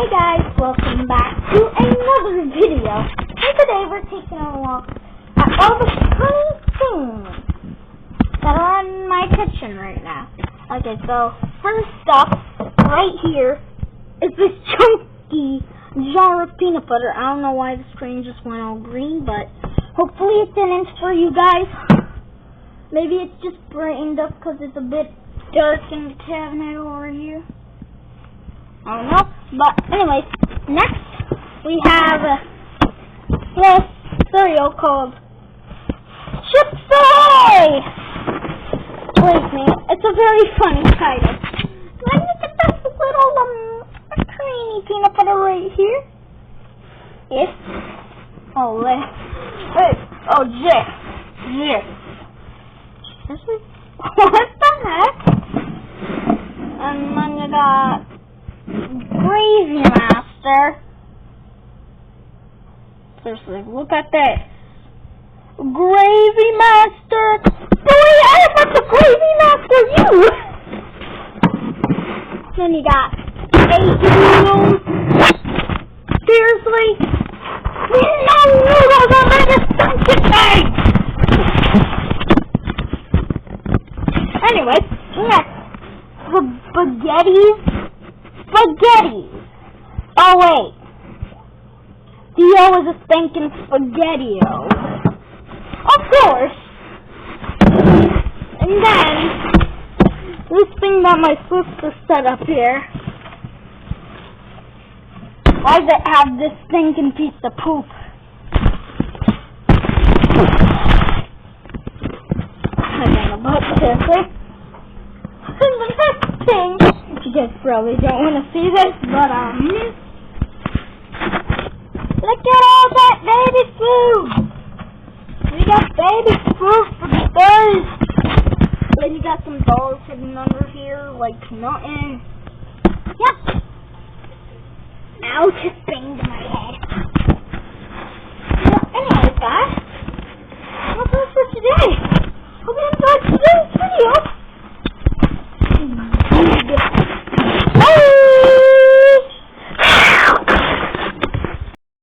Hey guys, welcome back to another video. And today we're taking a look at all the funny things that are in my kitchen right now. Okay, so first up, right here, is this chunky jar of peanut butter. I don't know why the screen just went all green, but hopefully it didn't for you guys. Maybe it's just brightened up because it's a bit dark in the cabinet over here. I don't know. But anyways, next we have this cereal called Chips Ahoy! Believe me, it's a very funny title. Then you get this little creamy peanut butter right here. Yes. Oh, Yes. What the heck? And then you got Gravy Master. Seriously, look at this. Gravy Master. Boy, I have a Gravy Master, you! Then you got egg noodles. Seriously? No noodles are made of stunted eggs! Anyway, next. Spaghettis. Oh wait. Theo is a stinking spaghetti-o. Of course. And then, this thing that my sister set up here. Why does it have this stinking piece of poop? I don't know about seriously. And the next thing, you guys probably don't want to see this, but look at all that baby food. We got baby food for the birds. Then you got some dolls hidden under here, like nothing. Yep. Ow, just banged